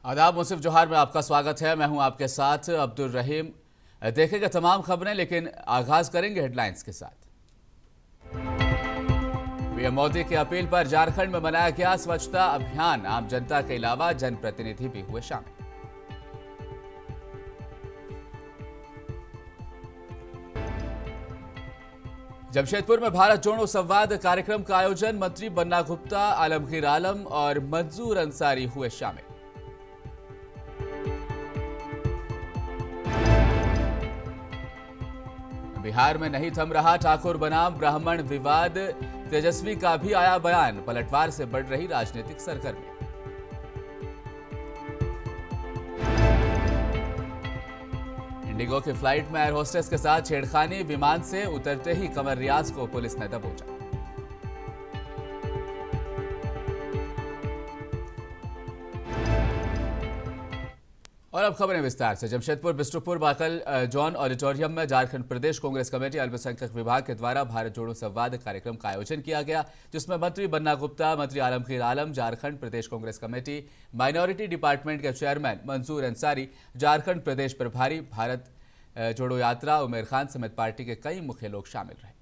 आदाब, मुसिफ जोहार में आपका स्वागत है। मैं हूं आपके साथ अब्दुल रहीम। देखेंगे तमाम खबरें, लेकिन आगाज करेंगे हेडलाइंस के साथ। पीएम मोदी की अपील पर झारखंड में मनाया गया स्वच्छता अभियान। आम जनता के अलावा जनप्रतिनिधि भी हुए शामिल। जमशेदपुर में भारत जोड़ो संवाद कार्यक्रम का आयोजन। मंत्री बन्ना गुप्ता, आलमगीर आलम और मंजूर अंसारी हुए शामिल। बिहार में नहीं थम रहा ठाकुर बनाम ब्राह्मण विवाद। तेजस्वी का भी आया बयान। पलटवार से बढ़ रही राजनीतिक सरगर्मी। इंडिगो की फ्लाइट में एयर होस्टेस के साथ छेड़खानी। विमान से उतरते ही कमर रियाज को पुलिस ने दबोचा। और अब खबरें विस्तार से। Jamshedpur Bistupur buccal John auditorium में झारखंड प्रदेश कांग्रेस कमेटी अल्पसंख्यक विभाग के द्वारा भारत जोड़ो संवाद कार्यक्रम का आयोजन किया गया, जिसमें मंत्री बन्ना गुप्ता, मंत्री आलमगीर आलम, झारखंड प्रदेश कांग्रेस कमेटी माइनॉरिटी डिपार्टमेंट के चेयरमैन मंजूर अंसारी, झारखंड प्रदेश प्रभारी भारत जोड़ो यात्रा उमेर खान समेत पार्टी के कई मुख्य लोग शामिल रहे।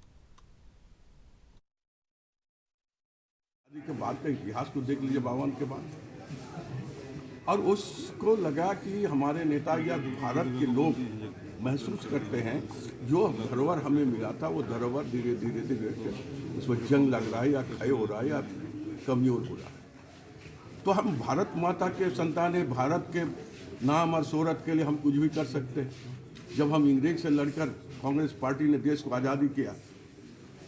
के बाद का इतिहास को देख लीजिए, 52 के बाद, और उसको लगा कि हमारे नेता या भारत के लोग महसूस करते हैं जो धरोहर हमें मिला था वो धरोहर धीरे धीरे धीरे उसमें जंग लग रहा है या क्षय हो रहा है या कमजोर हो रहा है। तो हम भारत माता के संतान है, भारत के नाम और शोहरत के लिए हम कुछ भी कर सकते हैं। जब हम अंग्रेज से लड़कर कांग्रेस पार्टी ने देश को आज़ादी किया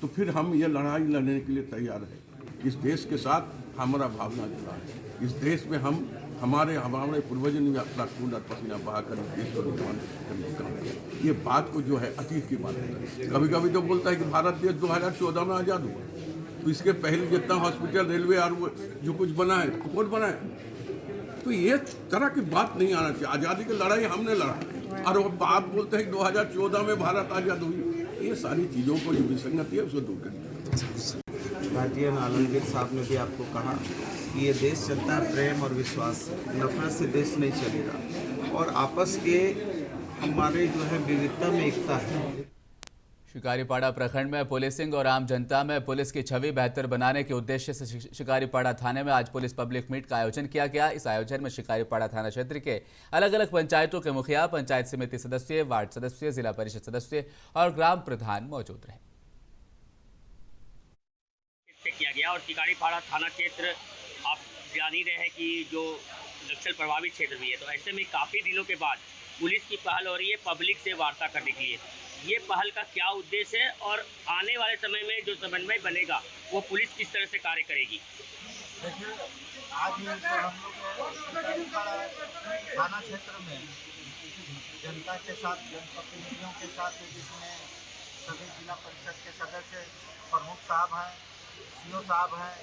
तो फिर हम ये लड़ाई लड़ने के लिए तैयार हैं। इस देश के साथ हमारा भावना जुड़ा है। इस देश में हम हमारे पूर्वजों ने अपना खून और पसीना बहाकर देश को निर्माण करने का काम किया। ये बात को जो है अतीत की बात है। कभी कभी तो बोलता है कि भारत देश 2014 में आज़ाद हुआ, तो इसके पहले जितना हॉस्पिटल, रेलवे और वो जो कुछ बना है तो कौन बना है? तो ये तरह की बात नहीं आना चाहिए। आज़ादी की लड़ाई हमने लड़ा और वो आप बोलते हैं कि 2014 में भारत आज़ाद हुई। ये सारी चीज़ों को जो विसंगति है उसको दूर करनी। भारतीय आलमगीर साहब ने भी आपको कहा कि ये देश चलता है प्रेम और विश्वास से, नफरत से देश नहीं चलेगा और आपस के हमारे जो है विविधता में एकता है। शिकारीपाड़ा प्रखंड में पुलिसिंग और आम जनता में पुलिस की छवि बेहतर बनाने के उद्देश्य से शिकारीपाड़ा थाने में आज पुलिस पब्लिक मीट का आयोजन किया गया। इस आयोजन में शिकारीपाड़ा थाना क्षेत्र के अलग अलग पंचायतों के मुखिया, पंचायत समिति सदस्य, वार्ड सदस्य, जिला परिषद सदस्य और ग्राम प्रधान मौजूद रहे। किया गया और शिकारीपाड़ा थाना क्षेत्र आप जान ही रहे हैं कि जो नक्सल प्रभावित क्षेत्र भी है, तो ऐसे में काफ़ी दिनों के बाद पुलिस की पहल हो रही है पब्लिक से वार्ता करने के लिए। ये पहल का क्या उद्देश्य है और आने वाले समय में जो समन्वय बनेगा वो पुलिस किस तरह से कार्य करेगी? देखिए, आज जो हम लोग थाना क्षेत्र में जनता के साथ, जनप्रतिनिधियों के साथ, जिसमें सभी जिला परिषद के सदस्य, प्रमुख साहब हैं, सीओ साहब हैं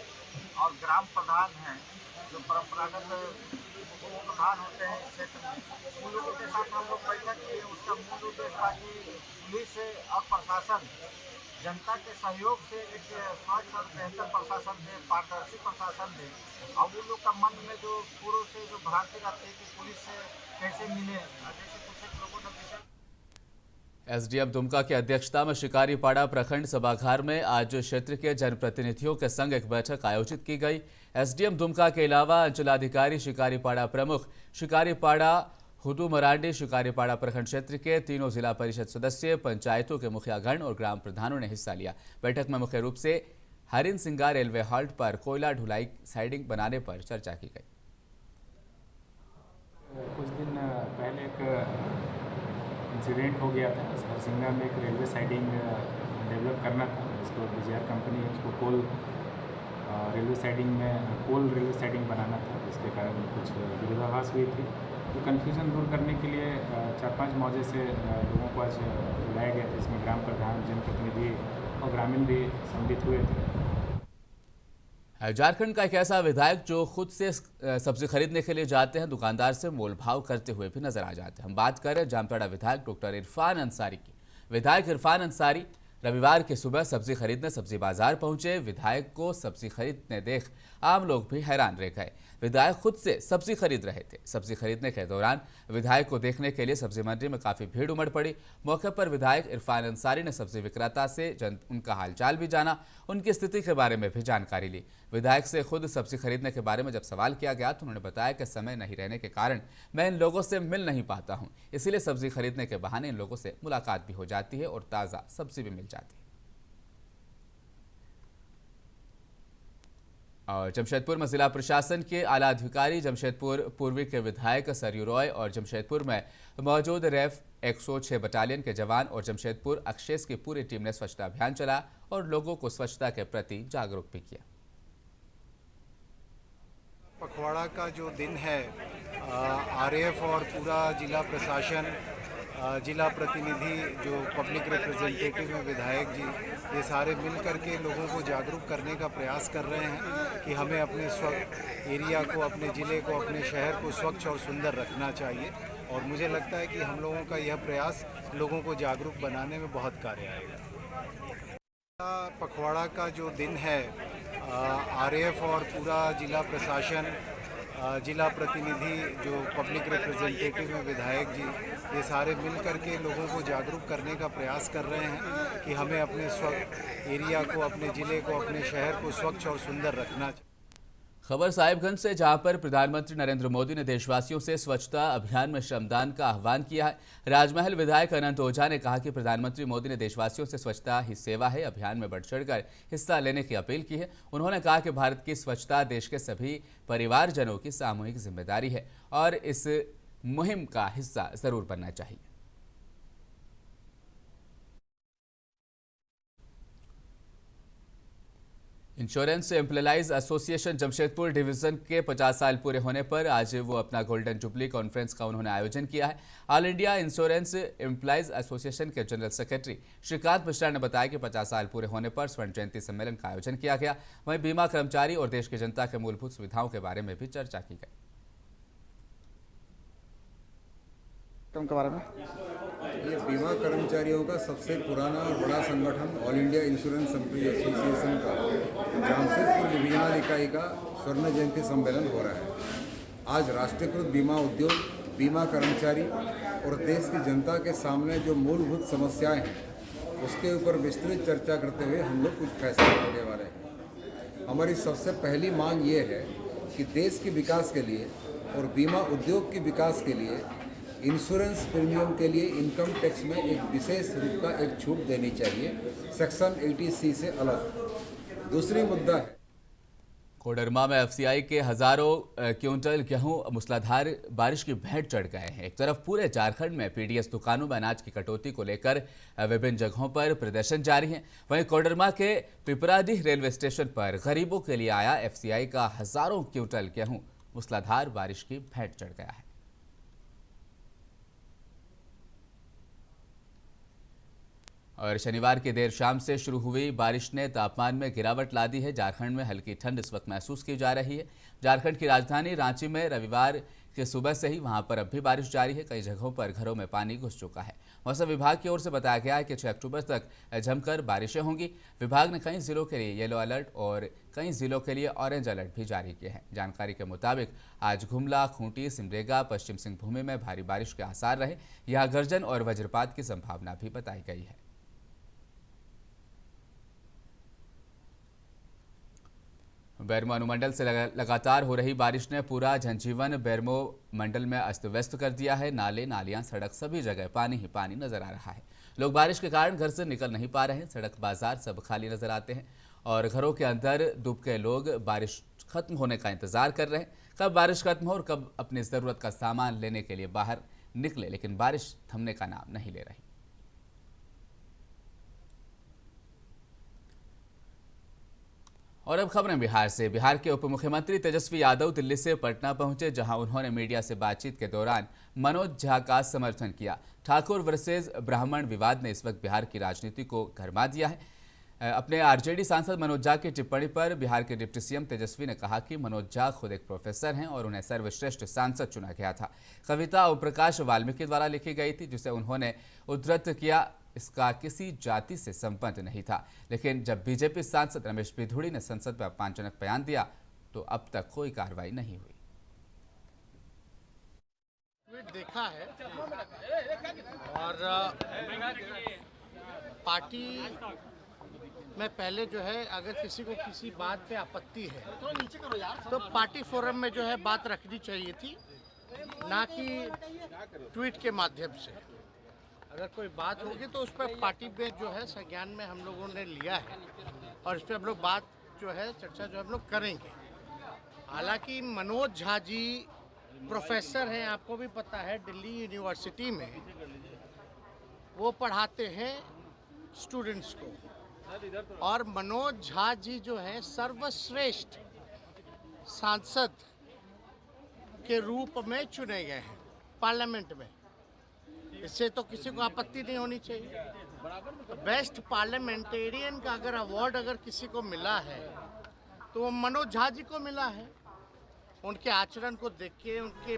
और ग्राम प्रधान हैं, जो परंपरागत प्रधान होते हैं इस क्षेत्र में, उन लोगों के साथ हम लोग बैठक किए। उसका मूल उद्देश्य था कि पुलिस और प्रशासन जनता के सहयोग से एक स्वच्छ और बेहतर प्रशासन दे, पारदर्शी प्रशासन दे। और उन लोग का मन में जो पूर्व से जो भ्रांति रहती है कि पुलिस से कैसे मिले, जैसे कुछ लोगों ने विषय। एसडीएम दुमका की अध्यक्षता में शिकारीपाड़ा प्रखंड सभागार में आज क्षेत्र के जनप्रतिनिधियों के संग एक बैठक आयोजित की गई। एसडीएम दुमका के अलावा अंचलाधिकारी शिकारीपाड़ा प्रमुख शिकारीपाड़ा हुदू मरांडी, शिकारीपाड़ा प्रखंड क्षेत्र के तीनों जिला परिषद सदस्य, पंचायतों के मुखियागण और ग्राम प्रधानों ने हिस्सा लिया। बैठक में मुख्य रूप से हरिन सिंगार रेलवे हॉल्ट पर कोयला ढुलाई साइडिंग बनाने पर चर्चा की गई। कुछ दिन पहले एक इंसिडेंट हो गया था। हरसिंगा में एक रेलवे साइडिंग डेवलप करना था। इसको बीजीआर कंपनी है, उसको कोल रेलवे साइडिंग बनाना था, जिसके कारण कुछ विरोधाभास हुई थी। तो कन्फ्यूज़न दूर करने के लिए 4-5 मौजे से लोगों को आज बुलाया गया था, इसमें ग्राम प्रधान, जनप्रतिनिधि और ग्रामीण भी सम्मिलित हुए थे। झारखंड का एक ऐसा विधायक जो खुद से सब्जी खरीदने के लिए जाते हैं, दुकानदार से मोलभाव करते हुए भी नजर आ जाते हैं। हम बात कर रहे हैं जामताड़ा विधायक डॉक्टर इरफान अंसारी की। विधायक इरफान अंसारी रविवार की सुबह सब्जी खरीदने सब्जी बाजार पहुंचे विधायक को सब्जी खरीदने देख आम लोग भी हैरान रह गए। विधायक खुद से सब्जी खरीद रहे थे। सब्जी खरीदने के दौरान विधायक को देखने के लिए सब्जी मंडी में काफी भीड़ उमड़ पड़ी। मौके पर विधायक इरफान अंसारी ने सब्जी विक्रेता से उनका हालचाल भी जाना, उनकी स्थिति के बारे में भी जानकारी ली। विधायक से खुद सब्जी खरीदने के बारे में जब सवाल किया गया तो उन्होंने बताया कि समय नहीं रहने के कारण मैं इन लोगों से मिल नहीं पाता हूं, इसीलिए सब्जी खरीदने के बहाने इन लोगों से मुलाकात भी हो जाती है और ताज़ा सब्जी भी मिल जाती है। और जमशेदपुर में जिला प्रशासन के आला अधिकारी, जमशेदपुर पूर्वी के विधायक सरयू रॉय और जमशेदपुर में मौजूद रैफ 106 बटालियन के जवान और जमशेदपुर अक्षेस की पूरी टीम ने स्वच्छता अभियान चलाया और लोगों को स्वच्छता के प्रति जागरूक भी किया। पखवाड़ा का जो दिन है, आरएएफ और पूरा जिला प्रशासन, जिला प्रतिनिधि, जो पब्लिक रिप्रेजेंटेटिव हैं, विधायक जी, ये सारे मिल करके लोगों को जागरूक करने का प्रयास कर रहे हैं कि हमें अपने एरिया को, अपने ज़िले को, अपने शहर को स्वच्छ और सुंदर रखना चाहिए। और मुझे लगता है कि हम लोगों का यह प्रयास लोगों को जागरूक बनाने में बहुत कार्य आएगा। पखवाड़ा का जो दिन है, आरएएफ और पूरा जिला प्रशासन, जिला प्रतिनिधि, जो पब्लिक रिप्रेजेंटेटिव हैं, विधायक जी, ये सारे मिल करके लोगों को जागरूक करने का प्रयास कर रहे हैं कि हमें अपने एरिया को, अपने ज़िले को, अपने शहर को स्वच्छ और सुंदर रखना चाहिए। खबर साहिबगंज से, जहां पर प्रधानमंत्री नरेंद्र मोदी ने देशवासियों से स्वच्छता अभियान में श्रमदान का आह्वान किया है। राजमहल विधायक अनंत ओझा ने कहा कि प्रधानमंत्री मोदी ने देशवासियों से स्वच्छता ही सेवा है अभियान में बढ़ चढ़कर हिस्सा लेने की अपील की है। उन्होंने कहा कि भारत की स्वच्छता देश के सभी परिवारजनों की सामूहिक जिम्मेदारी है और इस मुहिम का हिस्सा जरूर बनना चाहिए। Insurance employees association Jamshedpur division के 50 साल पूरे होने पर आज वो अपना गोल्डन जुबली कॉन्फ्रेंस का उन्होंने आयोजन किया है। All India insurance employees association के जनरल सेक्रेटरी श्रीकांत मिश्रा ने बताया कि 50 साल पूरे होने पर स्वर्ण जयंती सम्मेलन का आयोजन किया गया। वहीं बीमा कर्मचारी और देश की जनता के मूलभूत सुविधाओं के बारे में भी चर्चा की गई। के बारे में ये बीमा कर्मचारियों का सबसे पुराना और बड़ा संगठन all India insurance employees association का जमशेदपुर डिवीजनल इकाई का स्वर्ण जयंती सम्मेलन हो रहा है। आज राष्ट्रीयकृत बीमा उद्योग, बीमा कर्मचारी और देश की जनता के सामने जो मूलभूत समस्याएं हैं उसके ऊपर विस्तृत चर्चा करते हुए हम लोग कुछ फैसले करने वाले हैं। हमारी सबसे पहली मांग ये है कि देश के विकास के लिए और बीमा उद्योग के विकास के लिए इंश्योरेंस प्रीमियम के लिए इनकम टैक्स में एक विशेष रूप का एक छूट देनी चाहिए, सेक्शन 80C से अलग। दूसरी मुद्दा है कोडरमा में एफसीआई के हजारों क्विंटल गेहूं मूसलाधार बारिश की भेंट चढ़ गए हैं। एक तरफ पूरे झारखंड में पीडीएस दुकानों में अनाज की कटौती को लेकर विभिन्न जगहों पर प्रदर्शन जारी है, वहीं कोडरमा के पिपराडीह रेलवे स्टेशन पर गरीबों के लिए आया एफसीआई का हजारों क्विंटल गेहूं मूसलाधार बारिश की भेंट चढ़ गया है। और शनिवार की देर शाम से शुरू हुई बारिश ने तापमान में गिरावट ला दी है। झारखंड में हल्की ठंड इस वक्त महसूस की जा रही है। झारखंड की राजधानी रांची में रविवार की सुबह से ही वहां पर अब भी बारिश जारी है। कई जगहों पर घरों में पानी घुस चुका है। मौसम विभाग की ओर से बताया गया है कि 6 अक्टूबर तक जमकर बारिशें होंगी। विभाग ने कई जिलों के लिए येलो अलर्ट और कई जिलों के लिए ऑरेंज अलर्ट भी जारी किए हैं। जानकारी के मुताबिक आज गुमला, खूंटी, सिमडेगा, पश्चिम सिंहभूम में भारी बारिश के आसार रहे। यहाँ गर्जन और वज्रपात की संभावना भी बताई गई है। बेरमो अनुमंडल से लगातार हो रही बारिश ने पूरा जनजीवन बेरमो मंडल में अस्त व्यस्त कर दिया है। नाले, नालियां, सड़क, सभी जगह पानी ही पानी नजर आ रहा है। लोग बारिश के कारण घर से निकल नहीं पा रहे हैं। सड़क, बाजार सब खाली नजर आते हैं और घरों के अंदर डूब के लोग बारिश खत्म होने का इंतजार कर रहे हैं। कब बारिश खत्म हो और कब अपनी ज़रूरत का सामान लेने के लिए बाहर निकले, लेकिन बारिश थमने का नाम नहीं ले रही। और अब खबरें बिहार से। बिहार के उप मुख्यमंत्री तेजस्वी यादव दिल्ली से पटना पहुंचे, जहां उन्होंने मीडिया से बातचीत के दौरान मनोज झा का समर्थन किया। ठाकुर वर्सेस ब्राह्मण विवाद ने इस वक्त बिहार की राजनीति को गरमा दिया है। अपने आरजेडी सांसद मनोज झा की टिप्पणी पर बिहार के डिप्टी सीएम तेजस्वी ने कहा कि मनोज झा खुद एक प्रोफेसर हैं और उन्हें सर्वश्रेष्ठ सांसद चुना गया था। कविता ओम प्रकाश वाल्मीकि द्वारा लिखी गई थी, जिसे उन्होंने उद्धृत किया। इसका किसी जाति से संबंध नहीं था। लेकिन जब बीजेपी सांसद रमेश बिधूड़ी ने संसद में अपमानजनक बयान दिया तो अब तक कोई कार्रवाई नहीं हुई। देखा है और पार्टी में पहले जो है अगर किसी को किसी बात पे आपत्ति है तो पार्टी फोरम में जो है बात रखनी चाहिए थी, ना कि ट्वीट के माध्यम से। अगर कोई बात होगी तो उस पर पार्टी में जो है संज्ञान में हम लोगों ने लिया है और इस पर हम लोग बात जो है चर्चा जो हम लोग करेंगे। हालांकि मनोज झा जी प्रोफेसर हैं, आपको भी पता है, दिल्ली यूनिवर्सिटी में वो पढ़ाते हैं स्टूडेंट्स को, और मनोज झा जी जो हैं सर्वश्रेष्ठ सांसद के रूप में चुने गए हैं पार्लियामेंट में। इससे तो किसी को आपत्ति नहीं होनी चाहिए। बेस्ट पार्लियामेंटेरियन का अगर अवार्ड अगर किसी को मिला है तो वो मनोज झा जी को मिला है। उनके आचरण को देख के उनके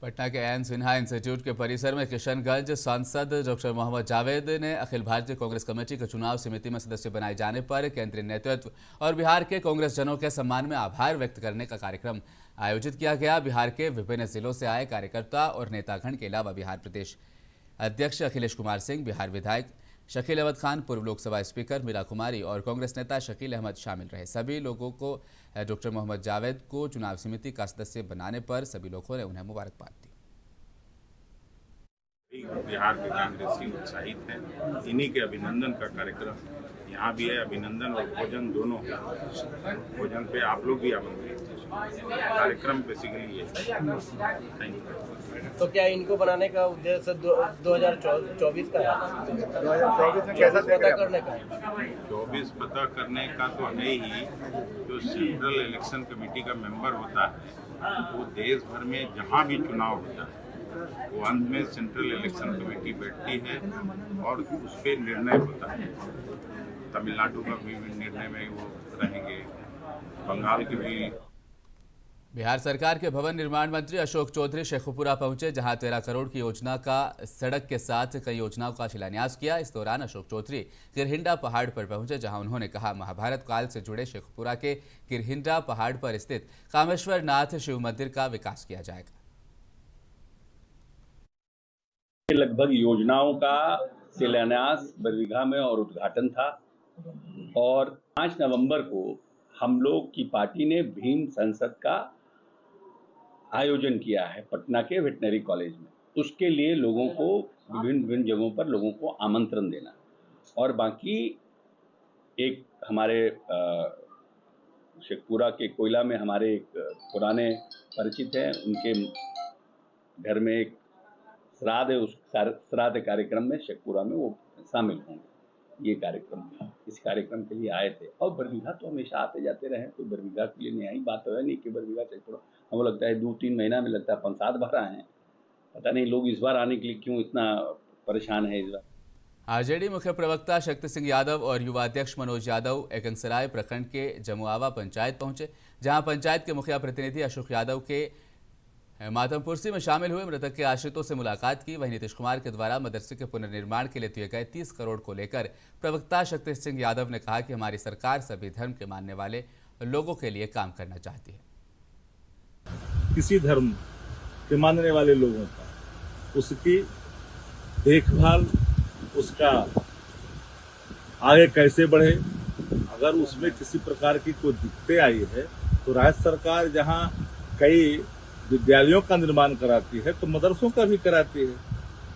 पटना के एन सिन्हा इंस्टीट्यूट के परिसर में किशनगंज सांसद डॉक्टर मोहम्मद जावेद ने अखिल भारतीय कांग्रेस कमेटी के चुनाव समिति में सदस्य बनाए जाने पर केंद्रीय नेतृत्व और बिहार के कांग्रेस जनों के सम्मान में आभार व्यक्त करने का कार्यक्रम आयोजित किया गया। बिहार के विभिन्न जिलों से आए कार्यकर्ता और नेतागण के अलावा बिहार प्रदेश अध्यक्ष अखिलेश कुमार सिंह, बिहार विधायक शकील अहमद खान, पूर्व लोकसभा स्पीकर मीरा कुमारी और कांग्रेस नेता शकील अहमद शामिल रहे। सभी लोगों को डॉक्टर मोहम्मद जावेद को चुनाव समिति का सदस्य बनाने पर सभी लोगों ने उन्हें मुबारकबाद दी। बिहार के कांग्रेसी उत्साहित हैं, इन्हीं के अभिनंदन का कार्यक्रम यहाँ भी है। अभिनंदन और भोजन दोनों है। भोजन पे आप लोग भी आमंत्रित हैं। कार्यक्रम बेसिकली ये है। तो क्या इनको बनाने का उद्देश्य 2024 का है? 2024 में कैसा पता करने का है? 24 पता करने का तो है ही। जो सेंट्रल इलेक्शन कमेटी का मेंबर होता है वो देश भर में जहाँ भी चुनाव होता है वो अंत में सेंट्रल इलेक्शन कमेटी बैठती है और उस पर निर्णय होता है। तमिलनाडु का भी निर्णय में वो रहेंगे, बंगाल के भी। बिहार सरकार के भवन निर्माण मंत्री अशोक चौधरी शेखपुरा पहुंचे, जहां 13 करोड़ की योजना का सड़क के साथ कई योजनाओं का शिलान्यास किया। इस दौरान अशोक चौधरी किरहिंडा पहाड़ पर पहुंचे, जहां उन्होंने कहा महाभारत काल से जुड़े शेखपुरा के किरहिंडा पहाड़ पर स्थित कामेश्वर नाथ शिव मंदिर का विकास किया जाएगा। लगभग योजनाओं का शिलान्यास बरबीघा में और उद्घाटन था, और 5 नवंबर को हम लोग की पार्टी ने भीम संसद का आयोजन किया है पटना के वेटनरी कॉलेज में। उसके लिए लोगों को विभिन्न जगहों पर लोगों को आमंत्रण देना, और बाकी एक हमारे शेखपुरा के कोयला में हमारे एक पुराने परिचित हैं, उनके घर में एक श्राद्ध है। उस श्राद्ध कार्यक्रम में शेखपुरा में वो शामिल होंगे। ये कार्यक्रम, इस कार्यक्रम के लिए आए थे। और बरबीघा तो हमेशा आते जाते रहे, तो बरबीघा के लिए नई बात है नहीं कि बरबीघा शेखपुरा हमको लगता है 2-3 महीना में लगता है 5-7 बार आए हैं। पता नहीं लोग इस बार आने के लिए क्यों इतना परेशान है। इस बार आरजेडी मुख्य प्रवक्ता शक्ति सिंह यादव और युवा अध्यक्ष मनोज यादव एकंगसराय प्रखंड के जमुआवा पंचायत पहुंचे, जहां पंचायत के मुखिया प्रतिनिधि अशोक यादव के मातमपुरसी में शामिल हुए। मृतक के आश्रितों से मुलाकात की। वहीं नीतीश कुमार के द्वारा मदरसे के पुनर्निर्माण के लिए दिए गए 30 करोड़ को लेकर प्रवक्ता शक्ति सिंह यादव ने कहा कि हमारी सरकार सभी धर्म के मानने वाले लोगों के लिए काम करना चाहती है। किसी धर्म के मानने वाले लोगों का उसकी देखभाल, उसका आगे कैसे बढ़े, अगर उसमें किसी प्रकार की कोई दिक्कतें आई है तो राज्य सरकार जहां कई विद्यालयों का निर्माण कराती है तो मदरसों का भी कराती है।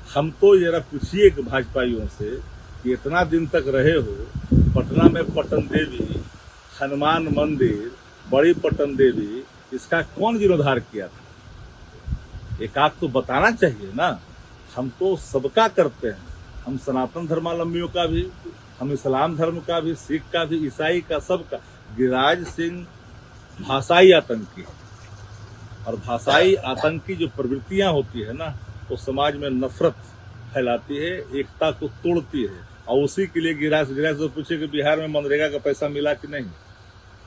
हम तो जरा पूछिए कि भाजपाइयों से कि इतना दिन तक रहे हो, पटना में पटन देवी, हनुमान मंदिर, बड़ी पटन देवी, इसका कौन जीर्णोद्धार किया था? एक आध तो बताना चाहिए ना। हम तो सबका करते हैं, हम सनातन धर्मावलंबियों का भी, हम इस्लाम धर्म का भी, सिख का भी, ईसाई का, सबका। गिरिराज सिंह भाषाई आतंकी है, और भाषाई आतंकी जो प्रवृत्तियां होती है ना, वो समाज में नफरत फैलाती है, एकता को तोड़ती है। और उसी के लिए गिरिराज से पूछे कि बिहार में मनरेगा का पैसा मिला कि नहीं।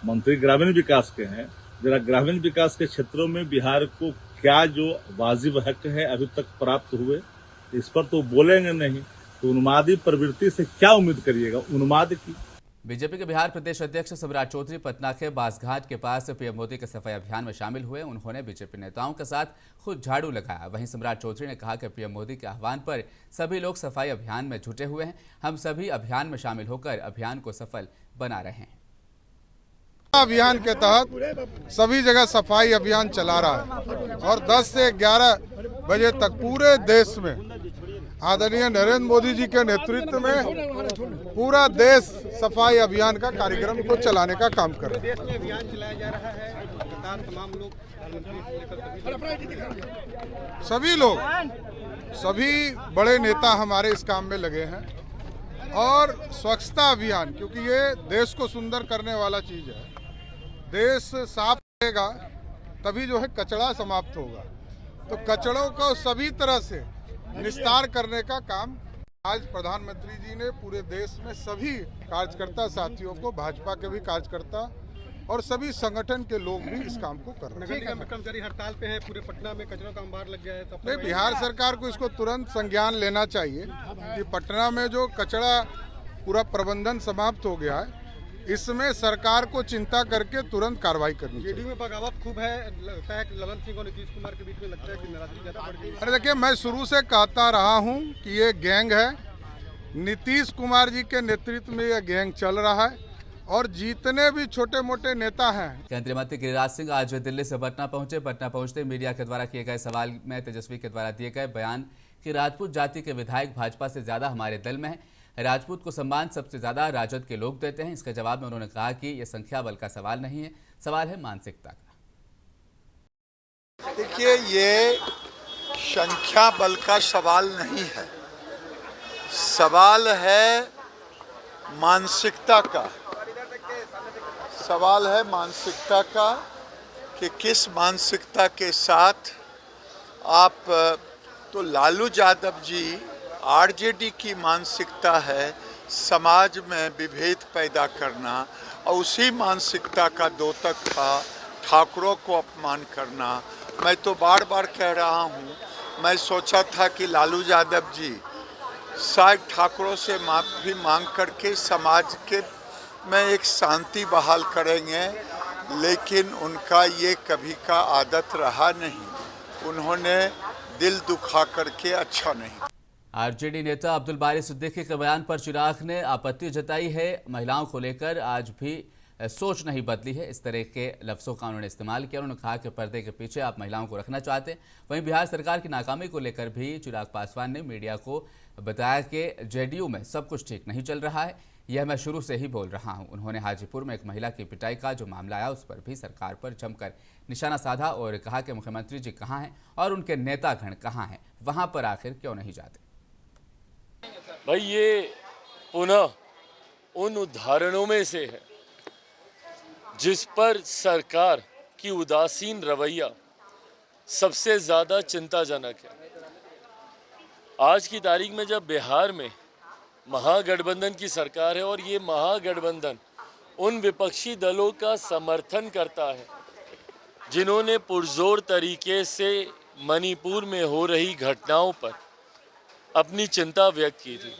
मंत्री ग्रामीण विकास के हैं, जरा ग्रामीण विकास के क्षेत्रों में बिहार को क्या जो वाजिब हक है अभी तक प्राप्त हुए, इस पर तो बोलेंगे नहीं। तो उन्मादी प्रवृत्ति से क्या उम्मीद करिएगा, उन्माद की। बीजेपी के बिहार प्रदेश अध्यक्ष सम्राट चौधरी पटना के बासघाट के पास पीएम मोदी के सफाई अभियान में शामिल हुए। उन्होंने बीजेपी नेताओं के साथ खुद झाड़ू लगाया। वहीं सम्राट चौधरी ने कहा कि पीएम मोदी के आह्वान पर सभी लोग सफाई अभियान में जुटे हुए हैं। हम सभी अभियान में शामिल होकर अभियान को सफल बना रहे हैं। अभियान के तहत सभी जगह सफाई अभियान चला रहा है और 10 से 11 बजे तक पूरे देश में आदरणीय नरेंद्र मोदी जी के नेतृत्व में पूरा देश सफाई अभियान का कार्यक्रम को चलाने का काम कर रहा है। अभियान चलाया जा रहा है, तमाम लोग सभी लोग, सभी बड़े नेता हमारे इस काम में लगे हैं और स्वच्छता अभियान, क्योंकि ये देश को सुंदर करने वाला चीज है। देश साफ रहेगा तभी जो है कचरा समाप्त होगा, तो कचड़ों को सभी तरह से निस्तार करने का काम आज प्रधानमंत्री जी ने पूरे देश में सभी कार्यकर्ता साथियों को, भाजपा के भी कार्यकर्ता और सभी संगठन के लोग भी इस काम को कर रहे हैं। नगर निगम कर्मचारी हड़ताल पे हैं, पूरे पटना में कचरों का अंबार लग गया है। तो नहीं, बिहार सरकार को इसको तुरंत संज्ञान लेना चाहिए कि पटना में जो कचरा पूरा प्रबंधन समाप्त हो गया है, इसमें सरकार को चिंता करके तुरंत कार्रवाई करनी चाहिए। जेडीयू में बगावत खूब है, लगता है कि ललन सिंह और नीतीश कुमार के बीच में लगता है कि नाराजगी ज्यादा बढ़ गई। अरे देखिए, मैं शुरू से कहता रहा हूं कि ये गैंग है। नीतीश कुमार जी के नेतृत्व में ये गैंग चल रहा है और जितने भी छोटे मोटे नेता हैं। केंद्रीय मंत्री गिरिराज सिंह आज दिल्ली से पटना पहुंचे। पटना पहुंचते मीडिया के द्वारा किए गए सवाल में तेजस्वी के द्वारा दिए गए बयान कि राजपूत जाति के विधायक भाजपा से ज्यादा हमारे दल में है। राजपूत को सम्मान सबसे ज्यादा राजद के लोग देते हैं। इसके जवाब में उन्होंने कहा कि यह संख्या बल का सवाल नहीं है, सवाल है मानसिकता का। देखिए, ये संख्या बल का सवाल नहीं है, सवाल है मानसिकता का। सवाल है मानसिकता का कि किस मानसिकता के साथ आप, तो लालू यादव जी, आरजेडी की मानसिकता है समाज में विभेद पैदा करना और उसी मानसिकता का द्योतक था ठाकुरों को अपमान करना। मैं तो बार बार कह रहा हूँ, मैं सोचा था कि लालू यादव जी शायद ठाकुरों से माफ़ी मांग करके समाज के में एक शांति बहाल करेंगे, लेकिन उनका ये कभी का आदत रहा नहीं। उन्होंने दिल दुखा करके अच्छा नहीं। आरजेडी नेता अब्दुल बारी सिद्दीकी के बयान पर चिराग ने आपत्ति जताई है। महिलाओं को लेकर आज भी सोच नहीं बदली है, इस तरह के लफ्ज़ों का उन्होंने इस्तेमाल किया। उन्होंने कहा कि पर्दे के पीछे आप महिलाओं को रखना चाहते हैं। वहीं बिहार सरकार की नाकामी को लेकर भी चिराग पासवान ने मीडिया को बताया कि जेडीयू में सब कुछ ठीक नहीं चल रहा है, यह मैं शुरू से ही बोल रहा हूं। उन्होंने हाजीपुर में एक महिला की पिटाई का जो मामला आया उस पर भी सरकार पर जमकर निशाना साधा और कहा कि मुख्यमंत्री जी कहां हैं और उनके नेतागण कहां हैं, वहां पर आखिर क्यों नहीं जाते। भाई, ये पुनः उन उदाहरणों में से है जिस पर सरकार की उदासीन रवैया सबसे ज़्यादा चिंताजनक है। आज की तारीख में जब बिहार में महागठबंधन की सरकार है और ये महागठबंधन उन विपक्षी दलों का समर्थन करता है जिन्होंने पुरजोर तरीके से मणिपुर में हो रही घटनाओं पर अपनी चिंता व्यक्त की थी।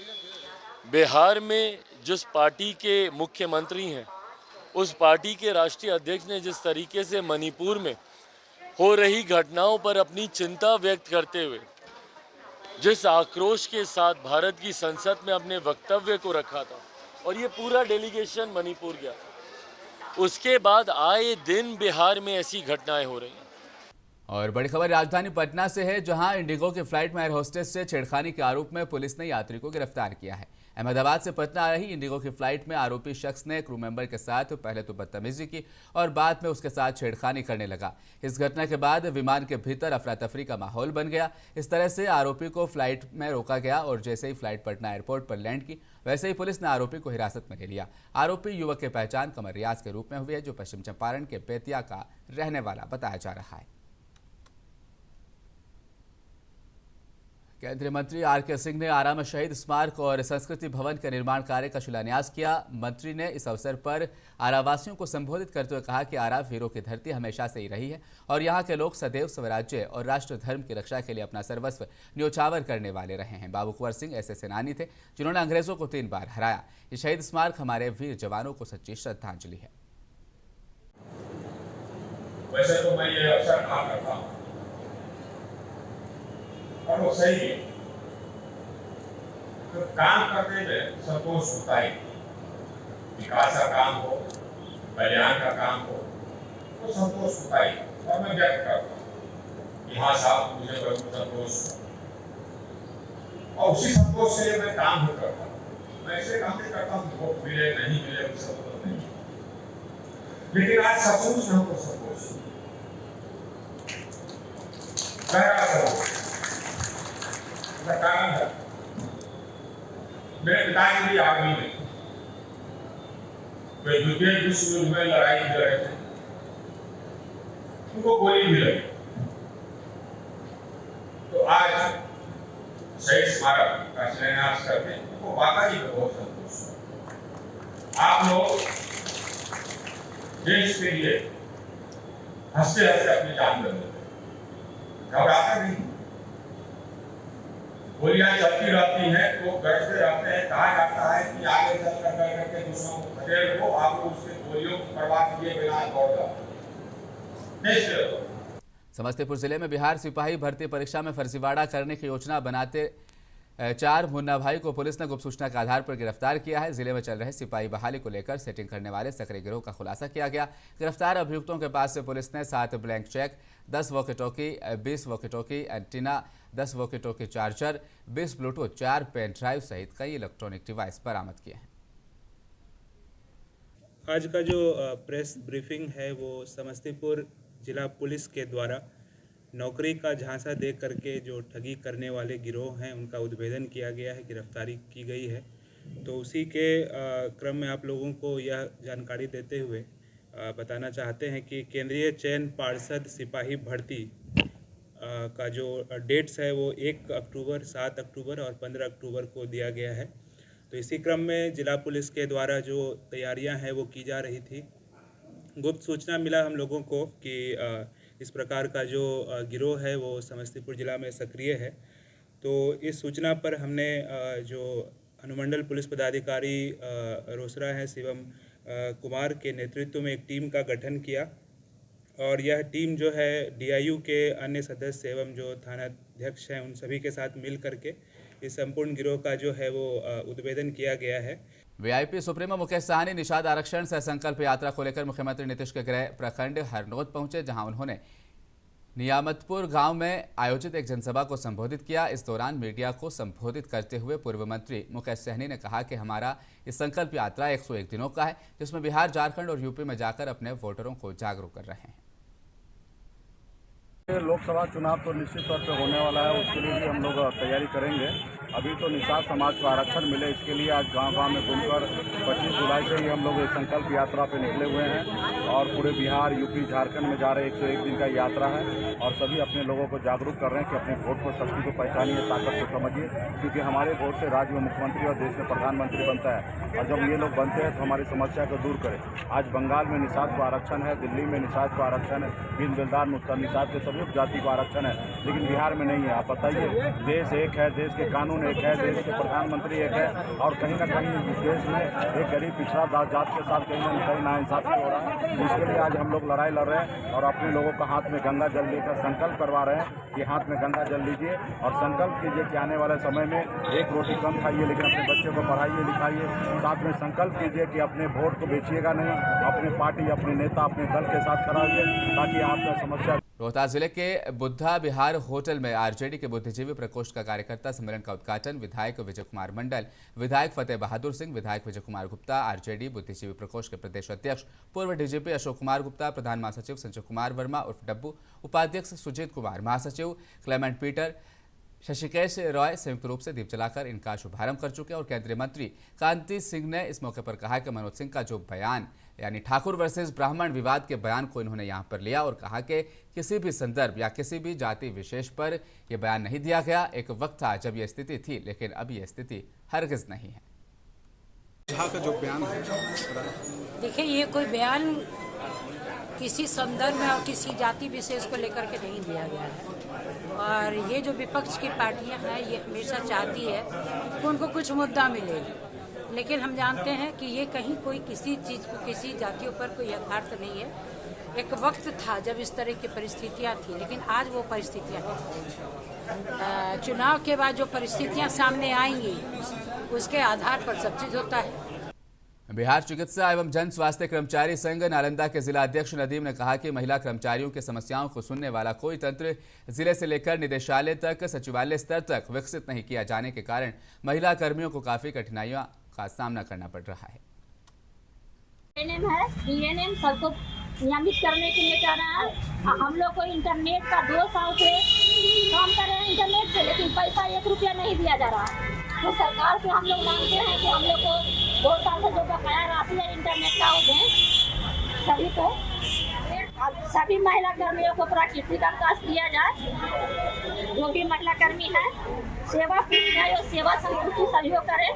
बिहार में जिस पार्टी के मुख्यमंत्री हैं, उस पार्टी के राष्ट्रीय अध्यक्ष ने जिस तरीके से मणिपुर में हो रही घटनाओं पर अपनी चिंता व्यक्त करते हुए जिस आक्रोश के साथ भारत की संसद में अपने वक्तव्य को रखा था और ये पूरा डेलीगेशन मणिपुर गया, उसके बाद आए दिन बिहार में ऐसी घटनाएं हो रही हैं। और बड़ी खबर राजधानी पटना से है, जहां इंडिगो की फ्लाइट में एयर होस्टेस से छेड़खानी के आरोप में पुलिस ने यात्री को गिरफ्तार किया है। अहमदाबाद से पटना आ रही इंडिगो की फ्लाइट में आरोपी शख्स ने क्रू मेंबर के साथ पहले तो बदतमीजी की और बाद में उसके साथ छेड़खानी करने लगा। इस घटना के बाद विमान के भीतर अफरा तफरी का माहौल बन गया। इस तरह से आरोपी को फ्लाइट में रोका गया और जैसे ही फ्लाइट पटना एयरपोर्ट पर लैंड की, वैसे ही पुलिस ने आरोपी को हिरासत में ले लिया। आरोपी युवक की पहचान कमर रियाज के रूप में हुई है, जो पश्चिम चंपारण के बेतिया का रहने वाला बताया जा रहा है। केंद्रीय मंत्री आर.के. सिंह ने आरा में शहीद स्मारक और संस्कृति भवन के निर्माण कार्य का शिलान्यास किया। मंत्री ने इस अवसर पर आरावासियों को संबोधित करते हुए कहा कि आरा वीरों की धरती हमेशा से ही रही है और यहाँ के लोग सदैव स्वराज्य और राष्ट्र धर्म की रक्षा के लिए अपना सर्वस्व न्योछावर करने वाले रहे हैं। बाबू कुंवर सिंह ऐसे सेनानी थे जिन्होंने अंग्रेजों को 3 बार हराया। ये शहीद स्मारक हमारे वीर जवानों को सच्ची श्रद्धांजलि है। वैसे तो मैं ये अक्सर कहा करता हूँ और वो सही है। तो काम करने में संतोष होता है, विकास का काम हो, कल्याण का काम हो, तो संतोष होता है और मैं व्यक्त करता हूँ। यहाँ साहब मुझे बहुत संतोष और उसी संतोष से मैं काम भी करता हूँ। मैं ऐसे काम नहीं करता हूँ वोट मिले नहीं मिले उससे मतलब नहीं, लेकिन आज सचमुच में हमको संतोष कारण है। मेरे पिताजी भी आर्मी में, वे द्वितीय विश्व युद्ध में लड़ाई लड़ रहे थे, उनको गोली भी लगी। तो आज शहीद स्मारक का शिलान्यास करके उनको वाकई में बहुत संतोष। आप लोग देश के लिए हंसते हंसते अपनी जान दे देते, घबराते नहीं। गोलियां चलती रहती हैं तो गरजते रहते हैं। कहा जाता है कि आगे चल कर करके दुश्मन को खदेड़ को आप उसके गोलियों की परवाह किए बिना दौड़ जाओ। समस्तीपुर जिले में बिहार सिपाही भर्ती परीक्षा में फर्जीवाड़ा करने की योजना बनाते 4 मुन्ना भाई को पुलिस ने गुप्त सूचना के आधार पर गिरफ्तार किया है। जिले में चल रहे सिपाही बहाली को लेकर सेटिंग करने वाले सक्रिय गिरोह का खुलासा किया गया। गिरफ्तार अभियुक्तों के पास से पुलिस ने 7 blank cheque, 10 walkie talkie, 20 walkie talkie antenna, 10 walkie talkie charger, 20 Bluetooth, 4 pen drive सहित कई इलेक्ट्रॉनिक डिवाइस बरामद किए हैं। आज का जो प्रेस ब्रीफिंग है वो समस्तीपुर जिला पुलिस के द्वारा नौकरी का झांसा दे करके जो ठगी करने वाले गिरोह हैं उनका उद्भेदन किया गया है, गिरफ्तारी की गई है। तो उसी के क्रम में आप लोगों को यह जानकारी देते हुए बताना चाहते हैं कि केंद्रीय चयन पार्षद सिपाही भर्ती का जो डेट्स है वो 1 अक्टूबर, 7 अक्टूबर और 15 अक्टूबर को दिया गया है। तो इसी क्रम में जिला पुलिस के द्वारा जो तैयारियां हैं वो की जा रही थी। गुप्त सूचना मिला हम लोगों को कि इस प्रकार का जो गिरोह है वो समस्तीपुर जिला में सक्रिय है। तो इस सूचना पर हमने जो अनुमंडल पुलिस पदाधिकारी रोसड़ा हैं शिवम कुमार के नेतृत्व में एक टीम का गठन किया और यह टीम जो है डीआईयू के अन्य सदस्य एवं जो थानाध्यक्ष हैं उन सभी के साथ मिल करके इस संपूर्ण गिरोह का जो है वो उद्भेदन किया गया है। वीआईपी सुप्रीमो मुकेश साहनी निषाद आरक्षण से संकल्प यात्रा को लेकर मुख्यमंत्री नीतीश के गृह प्रखंड हरनौत पहुंचे, जहां उन्होंने नियामतपुर गांव में आयोजित एक जनसभा को संबोधित किया। इस दौरान मीडिया को संबोधित करते हुए पूर्व मंत्री मुकेश साहनी ने कहा कि हमारा इस संकल्प यात्रा 101 दिनों का है, जिसमें बिहार, झारखंड और यूपी में जाकर अपने वोटरों को जागरूक कर रहे हैं। लोकसभा चुनाव तो निश्चित तौर पर होने वाला है, उसके लिए भी हम लोग तैयारी करेंगे। अभी तो निषाद समाज को आरक्षण मिले, इसके लिए आज गांव-गांव में घूमकर 25 जुलाई से ही हम लोग संकल्प यात्रा पे निकले हुए हैं और पूरे बिहार, यूपी, झारखंड में जा रहे 101 दिन का यात्रा है और सभी अपने लोगों को जागरूक कर रहे हैं कि अपने वोट को, शक्ति को पहचानिए, ताकत को समझिए, क्योंकि हमारे वोट से राज्य में मुख्यमंत्री और देश में प्रधानमंत्री बनता है और जब ये लोग बनते हैं तो हमारी समस्या को दूर करें। आज बंगाल में निषाद को आरक्षण है, दिल्ली में निषाद को आरक्षण है, बिन दिलदार निषाद के सभी जाति को आरक्षण है, लेकिन बिहार में नहीं है। आप बताइए, देश एक है, देश के कानून एक है, देश के प्रधानमंत्री एक है और कहीं ना कहीं देश में एक गरीब पिछड़ा जात के साथ कहीं ना कहीं नाइंसाफी हो रहा है। इसके लिए आज हम लोग लड़ाई लड़ रहे हैं और अपने लोगों का हाथ में गंगा जल लेकर संकल्प करवा रहे हैं कि हाथ में गंगा जल लीजिए और संकल्प कीजिए कि आने वाले समय में एक रोटी कम खाइए, लेकिन अपने बच्चे को पढ़ाइए लिखाइए। साथ में संकल्प कीजिए कि अपने वोट को बेचिएगा नहीं, अपने पार्टी, अपने नेता, अपने दल के साथ खड़ा होइए ताकि आपका समस्या। रोहतास जिले के बुद्धा विहार होटल में आरजेडी के बुद्धिजीवी प्रकोष्ठ का कार्यकर्ता सम्मेलन का उद्घाटन विधायक विजय कुमार मंडल, विधायक फतेह बहादुर सिंह, विधायक विजय कुमार गुप्ता, आरजेडी बुद्धिजीवी प्रकोष्ठ के प्रदेश अध्यक्ष पूर्व डीजीपी अशोक कुमार गुप्ता, प्रधान महासचिव संजय कुमार वर्मा उर्फ डब्बू, उपाध्यक्ष सुजीत कुमार, महासचिव क्लेमेंट पीटर, शशिकेश रॉय संयुक्त रूप से दीप जलाकर इनका शुभारंभ कर चुके और केंद्रीय मंत्री कांति सिंह ने इस मौके पर कहा कि मनोज सिंह का जो बयान यानी ठाकुर वर्सेस ब्राह्मण विवाद के बयान को इन्होंने यहां पर लिया और कहा कि किसी भी संदर्भ या किसी भी जाति विशेष पर यह बयान नहीं दिया गया। एक वक्त था जब यह स्थिति थी, लेकिन अब यह स्थिति हरगिज नहीं है। झा का जो बयान है, देखिए, ये कोई बयान किसी संदर्भ में और किसी जाति विशेष को लेकर के नहीं दिया गया है। और ये जो विपक्ष की पार्टियां हैं, ये हमेशा चाहती है कि उनको कुछ मुद्दा मिले, लेकिन हम जानते हैं कि ये कहीं कोई किसी चीज़ को, किसी जातियों पर कोई यथार्थ नहीं है। एक वक्त था जब इस तरह की परिस्थितियां थी, लेकिन आज वो परिस्थितियां नहीं। चुनाव के बाद जो परिस्थितियां सामने आएंगी, उसके आधार पर सब चीज़ होता है। बिहार चिकित्सा एवं जन स्वास्थ्य कर्मचारी संघ नालंदा के जिला अध्यक्ष नदीम ने कहा कि महिला कर्मचारियों की समस्याओं को सुनने वाला कोई तंत्र जिले से लेकर निदेशालय तक, सचिवालय स्तर तक विकसित नहीं किया जाने के कारण महिला कर्मियों को काफी कठिनाइयों का सामना करना पड़ रहा है। एएनएम है, डीएनएम सबको नियमित करने के लिए कह रहे हैं। हम लोग को इंटरनेट का 2 साल से काम कर रहे हैं इंटरनेट से, लेकिन पैसा 1 रुपया नहीं दिया जा रहा है। तो सरकार से हम लोग मांगते हैं कि हम लोग को 2 साल से जो बकाया राशि है इंटरनेट का, वो दें सभी को। सभी महिला कर्मियों को प्राकृतिक अवकाश दिया जाए। जो भी महिला कर्मी है, सेवा और सेवा संस्कृति सहयोग करें।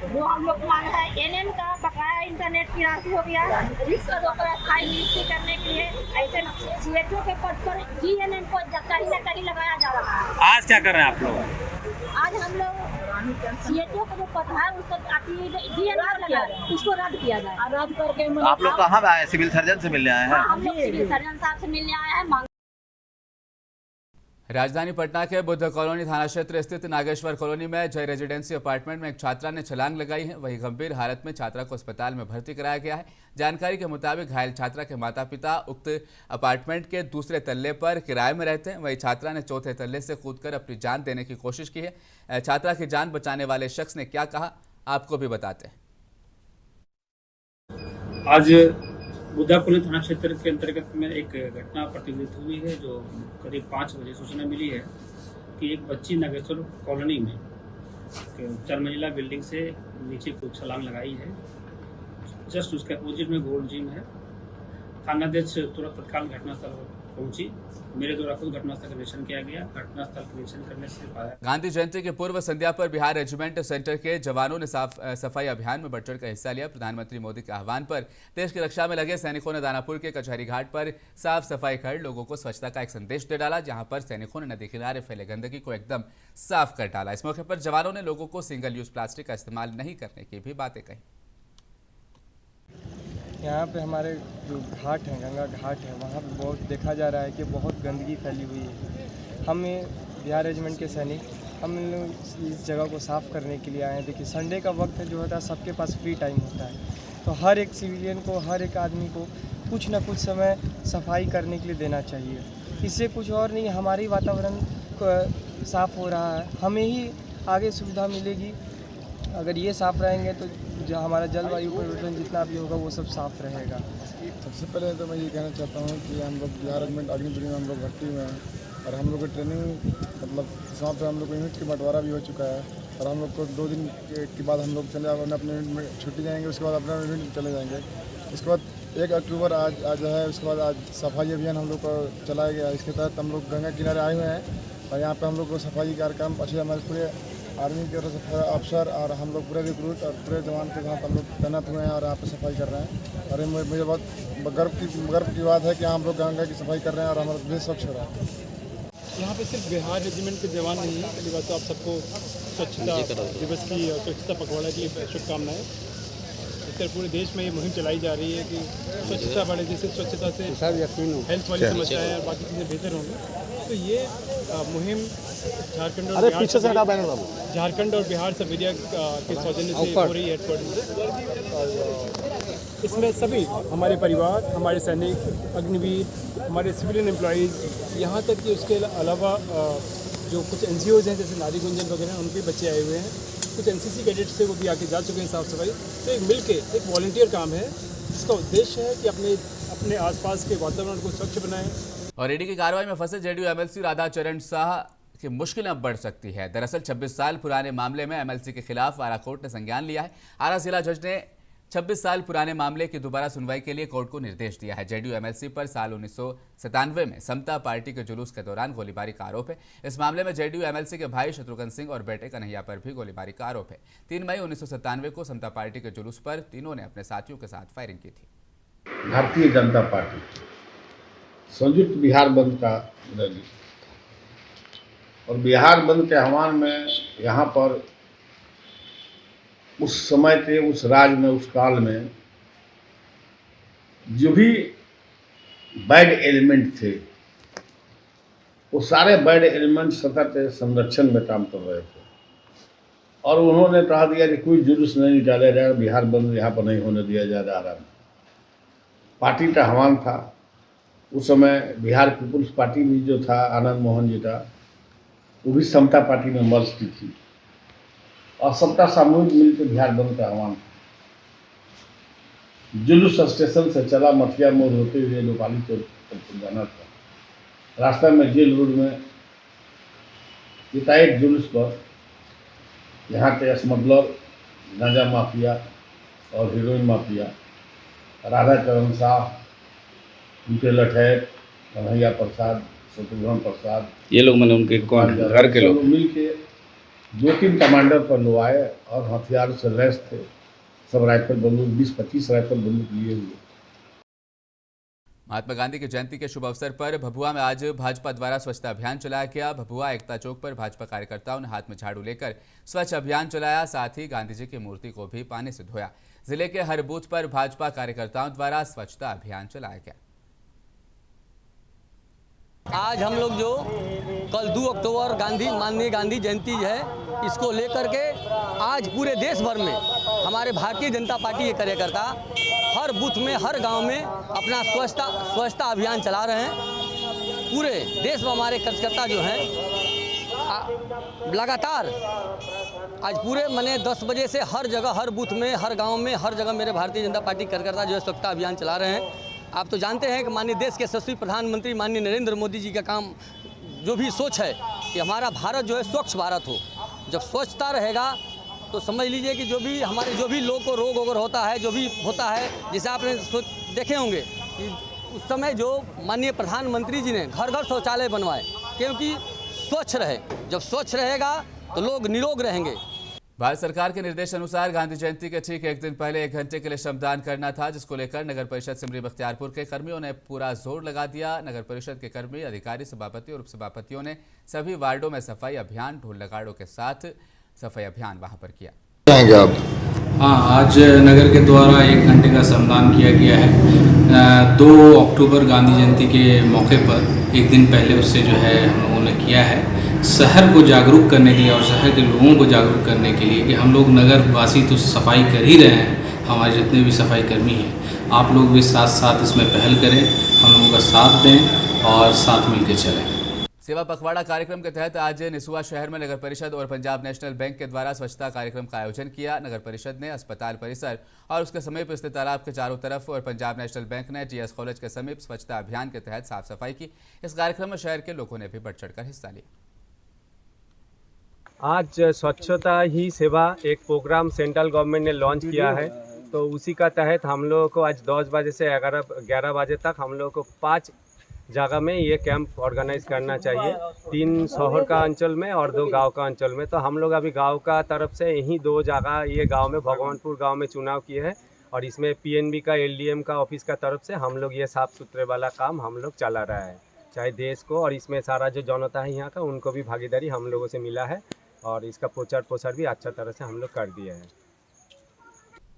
जो हम लोग मांग है, एएनएम का बकाया इंटरनेट की राशि हो गया, रिक्त पदों पर स्थायी नियुक्ति करने के लिए ऐसे सीएचओ के पद पर डीएनएम को कहीं न कहीं लगाया जा रहा है। आज क्या कर रहे हैं आप लोग? आज हम लोग सीएचओ का जो पद है उसको डीएनएम लगा, उसको रद्द किया जाए। रद्द करके आप लोग कहाँ आए? सिविल सर्जन से मिलने आए हैं? हम लोग सिविल सर्जन साहब से मिलने आए हैं। राजधानी पटना के बुद्ध कॉलोनी थाना क्षेत्र स्थित नागेश्वर कॉलोनी में जय रेजिडेंसी अपार्टमेंट में एक छात्रा ने छलांग लगाई है। वहीं गंभीर हालत में छात्रा को अस्पताल में भर्ती कराया गया है। जानकारी के मुताबिक घायल छात्रा के माता पिता उक्त अपार्टमेंट के दूसरे तल्ले पर किराए में रहते हैं। वहीं छात्रा ने चौथे तल्ले से कूदकर अपनी जान देने की कोशिश की है। छात्रा की जान बचाने वाले शख्स ने क्या कहा, आपको भी बताते हैं। आज बुद्धा कॉलोनी थाना क्षेत्र के अंतर्गत में एक घटना प्रतिबंधित हुई है, जो करीब 5 बजे सूचना मिली है कि एक बच्ची नागेश्वर कॉलोनी में 4 मंजिला बिल्डिंग से नीचे को छलांग लगाई है। जस्ट उसके अपोजिट में गोल्ड जिम है। थानाध्यक्ष तुरंत तत्काल घटनास्थल पहुंची। मेरे द्वारा खुद घटनास्थल का निरीक्षण किया गया। घटनास्थल का निरीक्षण करने से पाया गांधी जयंती के पूर्व संध्या पर बिहार रेजिमेंट सेंटर के जवानों ने सफाई अभियान में बढ़ चढ़ कर हिस्सा लिया। प्रधानमंत्री मोदी के आह्वान पर देश की रक्षा में लगे सैनिकों ने दानापुर के कचहरी घाट पर साफ सफाई कर लोगों को स्वच्छता का एक संदेश दे डाला, जहां पर सैनिकों ने नदी किनारे फैले गंदगी को एकदम साफ कर डाला। इस मौके पर जवानों ने लोगों को सिंगल यूज प्लास्टिक का इस्तेमाल नहीं करने की भी बातें कही। यहाँ पे हमारे जो घाट है, गंगा घाट है, वहाँ पे बहुत देखा जा रहा है कि बहुत गंदगी फैली हुई है। हमें बिहार रेजिमेंट के सैनिक हम लोग इस जगह को साफ़ करने के लिए आए हैं। देखिए, संडे का वक्त है, जो होता है सबके पास फ्री टाइम होता है, तो हर एक सिविलियन को, हर एक आदमी को कुछ ना कुछ समय सफाई करने के लिए देना चाहिए। इससे कुछ और नहीं, हमारी वातावरण साफ़ हो रहा है, हमें ही आगे सुविधा मिलेगी। अगर ये साफ़ रहेंगे तो जो हमारा जलवायु परिवर्तन जितना भी होगा वो सब साफ़ रहेगा। सबसे पहले तो मैं ये कहना चाहता हूँ कि हम लोग बिहार रेजिमेंट अग्निवीर में हम लोग भर्ती हुए हैं और हम लोग की ट्रेनिंग मतलब वहाँ पे हम लोग को यूनिट का बंटवारा भी हो चुका है और हम लोग को 2 दिन के बाद हम लोग चले अपने यूनिट में छुट्टी जाएंगे। उसके बाद अपना यूनिट में चले जाएंगे। उसके बाद 1 अक्टूबर आज है। उसके बाद आज सफाई अभियान हम लोग को चलाया गया। इसके तहत हम लोग गंगा किनारे आए हुए हैं और यहाँ पर हम लोग को सफाई कार्यक्रम अच्छे हमारे पूरे आर्मी की तरफ से अफसर और हम लोग पूरे रिक्रूट और पूरे जवान के साथ हम लोग तैनात हुए हैं और यहाँ पे सफाई कर रहे हैं। और मुझे बहुत गर्व की बात है कि हम लोग गंगा की सफाई कर रहे हैं और हमारा देश स्वच्छ हो रहा है। यहाँ पे सिर्फ बिहार रेजिमेंट के जवान नहीं है, पहली बात तो आप सबको स्वच्छता दिवस की और स्वच्छता पखवाड़ा की शुभकामनाएं। इस तरह पूरे देश में ये मुहिम चलाई जा रही है कि स्वच्छता बढ़े, जिससे स्वच्छता से हेल्थ वाली समस्याएं और बाकी चीज़ें बेहतर होंगी। तो ये मुहिम झारखंड और बिहार सब एरिया के सौजन्य से हो रही है हेडक्वार्टर। और इसमें सभी हमारे परिवार, हमारे सैनिक, अग्निवीर, हमारे सिविलियन एम्प्लॉयज़, यहाँ तक कि उसके अलावा जो कुछ NGOs हैं जैसे नारी गुंजन वगैरह, उनके बच्चे आए हुए हैं। कुछ NCC कैडेट्स से वो भी आके जा चुके हैं साफ़ सफाई। तो एक मिल के एक वॉलंटियर काम है जिसका उद्देश्य है कि अपने आसपास के वातावरण को स्वच्छ बनाएं। और ईडी की कार्रवाई में फंसे जेडीयू MLC राधाचरण शाह की मुश्किल अब बढ़ सकती है। दरअसल 26 साल पुराने मामले में MLC के खिलाफ आरा कोर्ट ने संज्ञान लिया है। आरा जिला जज ने 26 साल पुराने मामले की दोबारा सुनवाई के लिए कोर्ट को निर्देश दिया है। जेडीयू एमएलसी पर साल 1997 में समता पार्टी के जुलूस के दौरान गोलीबारी का आरोप है। इस मामले में जेडीयू एमएलसी के भाई शत्रुघ्न सिंह और बेटे कन्हैया पर भी गोलीबारी का आरोप है। 3 मई 1997 को समता पार्टी के जुलूस पर तीनों ने अपने साथियों के साथ फायरिंग की थी। भारतीय जनता पार्टी संयुक्त बिहार बंद का रैली और बिहार बंद के आह्वान में यहाँ पर उस समय के, उस राज में, उस काल में जो भी बैड एलिमेंट थे, वो सारे बैड एलिमेंट सतत संरक्षण में काम कर रहे थे और उन्होंने कहा दिया कि कोई जुलूस नहीं निकाला जाएगा, बिहार बंद यहाँ पर नहीं होने दिया जा रहा है। पार्टी का आह्वान था। उस समय बिहार पीपुल्स पार्टी भी जो था आनंद मोहन जी का, वो भी समता पार्टी में मर्ज की थी और सबका सामूहिक मिलकर बिहार बंद का आह्वान था। जुलूस स्टेशन से चला, मठिया मोड़ होते हुए लोपाली चौक तक जाना था। रास्ते में जेल रोड में एकाएक जुलूस पर यहाँ के स्मगलर, गांजा माफिया और हीरोइन माफिया राधा चरण शाह, उनके लठैत, कन्हैया प्रसाद, शत्रुघ्न प्रसाद, ये लोग मैंने उनके कौन घर के लोग मिल के 2-3 कमांडर पर लो आए और हथियार से लैस थे। सब राइफल बंदूक, 20-25 राइफल बंदूक लिए हुए। महात्मा गांधी की जयंती के शुभ अवसर पर भभुआ में आज भाजपा द्वारा स्वच्छता अभियान चलाया गया। भभुआ एकता चौक पर भाजपा कार्यकर्ताओं ने हाथ में झाड़ू लेकर स्वच्छ अभियान चलाया। साथ ही गांधी जी की मूर्ति को भी पानी से धोया। जिले के हर बूथ पर भाजपा कार्यकर्ताओं द्वारा स्वच्छता अभियान चलाया गया। आज हम लोग जो कल 2 अक्टूबर माननीय गांधी जयंती है, इसको लेकर के आज पूरे देश भर में हमारे भारतीय जनता पार्टी के कार्यकर्ता हर बूथ में, हर गांव में अपना स्वच्छता अभियान चला रहे हैं। पूरे देश में हमारे कार्यकर्ता जो हैं लगातार आज पूरे मैंने 10 बजे से हर जगह, हर बूथ में, हर गाँव में, हर जगह मेरे भारतीय जनता पार्टी कार्यकर्ता जो है स्वच्छता अभियान चला रहे हैं। आप तो जानते हैं कि माननीय देश के यशस्वी प्रधानमंत्री माननीय नरेंद्र मोदी जी का काम, जो भी सोच है कि हमारा भारत जो है स्वच्छ भारत हो। जब स्वच्छता रहेगा तो समझ लीजिए कि जो भी लोग को रोग वगैरह होता है, जो भी होता है, जैसे आपने देखे होंगे कि उस समय जो माननीय प्रधानमंत्री जी ने घर घर शौचालय बनवाए, क्योंकि स्वच्छ रहे। जब स्वच्छ रहेगा तो लोग निरोग रहेंगे। भारत सरकार के निर्देश अनुसार गांधी जयंती के ठीक एक दिन पहले 1 घंटे के लिए श्रमदान करना था, जिसको लेकर नगर परिषद सिमरी बख्तियारपुर के कर्मियों ने पूरा जोर लगा दिया। नगर परिषद के कर्मी, अधिकारी, सभापति और उपसभापतियों ने सभी वार्डों में सफाई अभियान, ढोल नगाड़ों के साथ सफाई अभियान वहां पर किया। हाँ, आज नगर के द्वारा 1 घंटे का श्रमदान किया गया है। 2 अक्टूबर गांधी जयंती के मौके पर एक दिन पहले उससे जो है हम लोगों ने किया है, शहर को जागरूक करने के लिए और शहर के लोगों को जागरूक करने के लिए कि हम लोग नगर वासी तो सफाई कर ही रहे हैं, हमारे जितने भी सफाई कर्मी हैं, आप लोग भी साथ साथ इसमें पहल करें, हम लोगों का साथ दें और साथ मिलकर चलें। सेवा पखवाड़ा कार्यक्रम के तहत आज निसुआ शहर में नगर परिषद और पंजाब नेशनल बैंक के द्वारा स्वच्छता कार्यक्रम का आयोजन किया। नगर परिषद ने अस्पताल परिसर और उसके समीप स्थित तालाब के चारों तरफ और पंजाब नेशनल बैंक ने टीएस कॉलेज के समीप स्वच्छता अभियान के तहत साफ सफाई की। इस कार्यक्रम में शहर के लोगों ने भी बढ़ चढ़कर हिस्सा लिया। आज स्वच्छता ही सेवा एक प्रोग्राम सेंट्रल गवर्नमेंट ने लॉन्च किया है, तो उसी का तहत हम लोगों को आज 10 बजे से 11 बजे तक हम लोगों को 5 जगह में ये कैंप ऑर्गेनाइज करना चाहिए, 3 शहर का अंचल में और 2 गांव का अंचल में। तो हम लोग अभी गांव का तरफ से यही 2 जगह ये गांव में भगवानपुर गांव में चुनाव किए हैं और इसमें पीएनबी का एलडीएम का ऑफिस का तरफ से हम लोग ये साफ़ सुथरे वाला काम हम लोग चला रहा है, चाहे देश को, और इसमें सारा जो जनता है यहाँ का उनको भी भागीदारी हम लोगों से मिला है और इसका प्रचार प्रसार भी अच्छा तरह से हम लोग कर दिए हैं।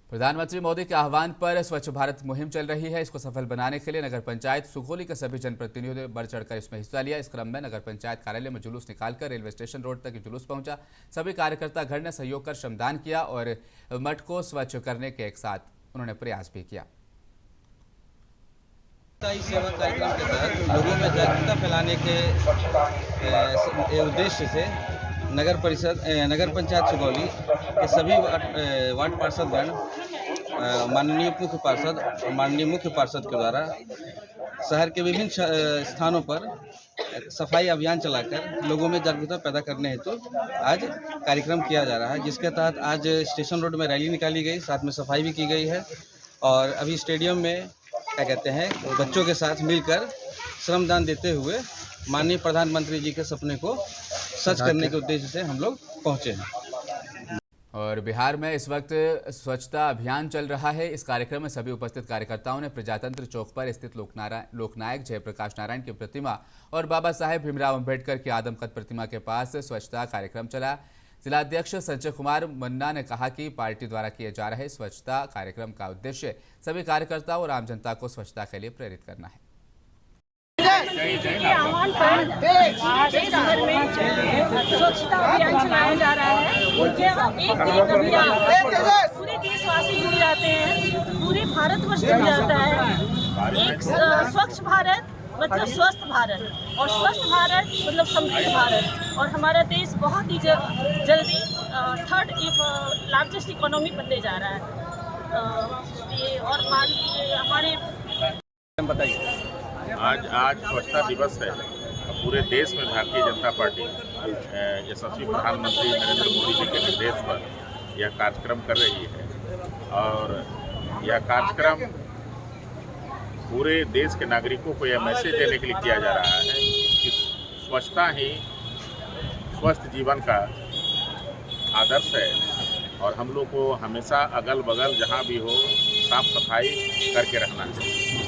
प्रधानमंत्री मोदी के आह्वान पर स्वच्छ भारत मुहिम चल रही है। इसको सफल बनाने के लिए नगर पंचायत सुगोली के सभी जनप्रतिनिधियों ने बढ़ चढ़कर इसमें हिस्सा लिया। इस क्रम में नगर पंचायत कार्यालय में जुलूस निकालकर रेलवे स्टेशन रोड तक जुलूस पहुंचा। सभी कार्यकर्ता घर ने सहयोग कर श्रमदान किया और मठ को स्वच्छ करने के एक साथ उन्होंने प्रयास भी किया। सेवा कार्यक्रम के तहत लोगों में जागरूकता फैलाने के उद्देश्य से नगर पंचायत सुगौली के सभी वार्ड पार्षदगण माननीय मुख्य पार्षद और माननीय मुख्य पार्षद के द्वारा शहर के विभिन्न स्थानों पर सफाई अभियान चलाकर लोगों में जागरूकता पैदा करने हेतु आज कार्यक्रम किया जा रहा है, जिसके तहत आज स्टेशन रोड में रैली निकाली गई, साथ में सफाई भी की गई है और अभी स्टेडियम में क्या कहते हैं बच्चों के साथ मिलकर श्रमदान देते हुए माननीय प्रधानमंत्री जी के सपने को सच करने के उद्देश्य से हम लोग पहुँचे हैं। और बिहार में इस वक्त स्वच्छता अभियान चल रहा है। इस कार्यक्रम में सभी उपस्थित कार्यकर्ताओं ने प्रजातंत्र चौक पर स्थित लोकनायक जयप्रकाश नारायण की प्रतिमा और बाबा साहेब भीमराव अंबेडकर की आदमकद प्रतिमा के पास स्वच्छता कार्यक्रम चलाया। जिलाध्यक्ष संजय कुमार मन्ना ने कहा कि पार्टी द्वारा किए जा रहे स्वच्छता कार्यक्रम का उद्देश्य सभी कार्यकर्ताओं और आम जनता को स्वच्छता के लिए प्रेरित करना है। आह्वान पर देश भर में स्वच्छता अभियान चलाया जा रहा है। एक अभियान पूरे देशवासी जुड़ जाते हैं, पूरे भारतवर्ष जुड़ जाता है। एक स्वच्छ भारत मतलब स्वस्थ भारत और स्वस्थ भारत मतलब समृद्ध भारत और हमारा देश बहुत ही जल्दी थर्ड लार्जेस्ट इकोनॉमी बनने जा रहा है। और हमारे बताइए आज स्वच्छता दिवस है। पूरे देश में भारतीय जनता पार्टी यशस्वी प्रधानमंत्री नरेंद्र मोदी जी के निर्देश पर यह कार्यक्रम कर रही है और यह कार्यक्रम पूरे देश के नागरिकों को यह मैसेज देने के लिए किया जा रहा है कि स्वच्छता ही स्वस्थ जीवन का आदर्श है और हम लोग को हमेशा अगल बगल जहाँ भी हो साफ सफाई करके रखना चाहिए।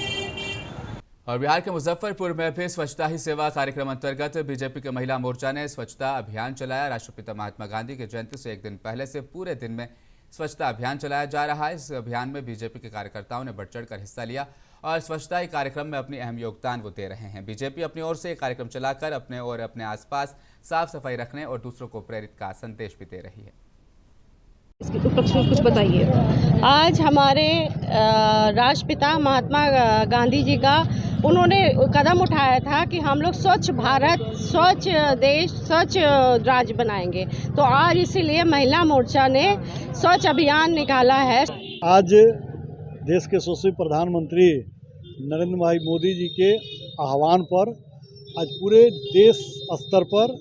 और बिहार के मुजफ्फरपुर में भी स्वच्छता ही सेवा कार्यक्रम अंतर्गत बीजेपी के महिला मोर्चा ने स्वच्छता अभियान चलाया। राष्ट्रपिता महात्मा गांधी की जयंती से एक दिन पहले से पूरे दिन में स्वच्छता अभियान चलाया जा रहा है। इस अभियान में बीजेपी के कार्यकर्ताओं ने बढ़ चढ़कर हिस्सा लिया और स्वच्छता ही कार्यक्रम में अपनी अहम योगदान वो दे रहे हैं। बीजेपी अपनी ओर से कार्यक्रम चलाकर अपने और अपने आसपास साफ सफाई रखने और दूसरों को प्रेरित का संदेश भी दे रही है। इसके उपलक्ष्य में कुछ बताइए। आज हमारे राष्ट्रपिता महात्मा गांधी जी का उन्होंने कदम उठाया था कि हम लोग स्वच्छ भारत, स्वच्छ देश, स्वच्छ राज्य बनाएंगे, तो आज इसीलिए महिला मोर्चा ने स्वच्छ अभियान निकाला है। आज देश के यशस्वी प्रधानमंत्री नरेंद्र भाई मोदी जी के आह्वान पर आज पूरे देश स्तर पर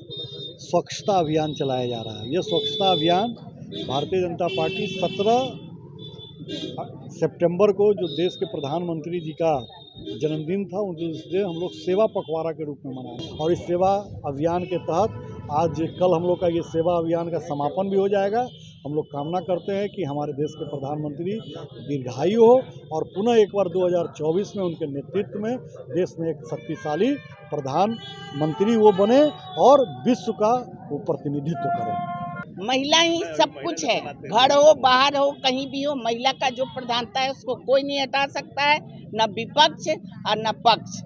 स्वच्छता अभियान चलाया जा रहा है। यह स्वच्छता अभियान भारतीय जनता पार्टी 17 सितंबर को जो देश के प्रधानमंत्री जी का जन्मदिन था उसे हम लोग सेवा पखवाड़ा के रूप में मनाए और इस सेवा अभियान के तहत आज कल हम लोग का ये सेवा अभियान का समापन भी हो जाएगा। हम लोग कामना करते हैं कि हमारे देश के प्रधानमंत्री दीर्घायु हो और पुनः एक बार 2024 में उनके नेतृत्व में देश में एक शक्तिशाली प्रधानमंत्री वो बने और विश्व का वो प्रतिनिधित्व करें। महिला ही सब कुछ है, घर हो बाहर हो कहीं भी हो, महिला का जो प्रधानता है उसको कोई नहीं हटा सकता है, न विपक्ष और न पक्ष,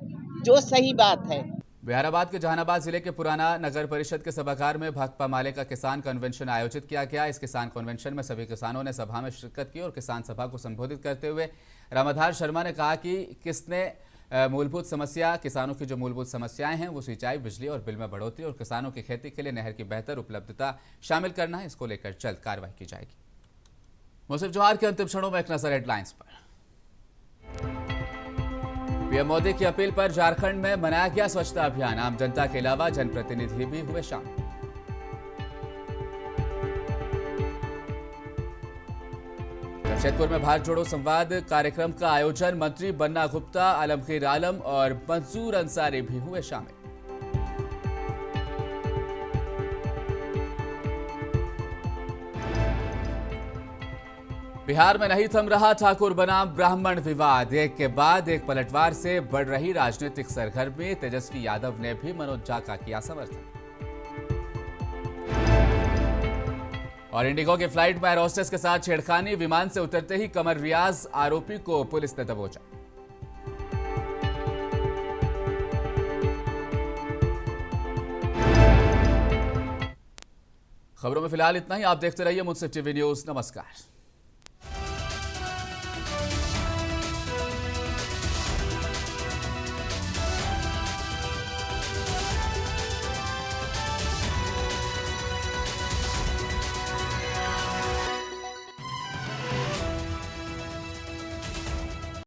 जो सही बात है। बिहाराबाद के जहानाबाद जिले के पुराना नगर परिषद के सभागार में भाकपा माले का किसान कन्वेंशन आयोजित किया गया। इस किसान कन्वेंशन में सभी किसानों ने सभा में शिरकत की और किसान सभा को संबोधित करते हुए रामाधार शर्मा ने कहा कि किसने मूलभूत समस्या किसानों की जो मूलभूत समस्याएं हैं वो सिंचाई, बिजली और बिल में बढ़ोतरी और किसानों की खेती के लिए नहर की बेहतर उपलब्धता शामिल करना है। इसको लेकर जल्द कार्रवाई की जाएगी। मुसीफ जोहार के अंतिम क्षणों में एक नजर हेडलाइंस पर। पीएम मोदी की अपील पर झारखंड में मनाया गया स्वच्छता अभियान। आम जनता के अलावा जनप्रतिनिधि भी हुए शामिल। जमशेदपुर में भारत जोड़ो संवाद कार्यक्रम का आयोजन। मंत्री बन्ना गुप्ता, आलमगीर आलम और मंसूर अंसारी भी हुए शामिल। बिहार में नहीं थम रहा ठाकुर बनाम ब्राह्मण विवाद। एक के बाद एक पलटवार से बढ़ रही राजनीतिक सरगर्मी। तेजस्वी यादव ने भी मनोज झा का किया समर्थन। और इंडिगो की फ्लाइट में एयर होस्टेस के साथ छेड़खानी। विमान से उतरते ही कमर रियाज आरोपी को पुलिस ने दबोचा। खबरों में फिलहाल इतना ही। आप देखते रहिए मुंसिफ टीवी न्यूज। नमस्कार।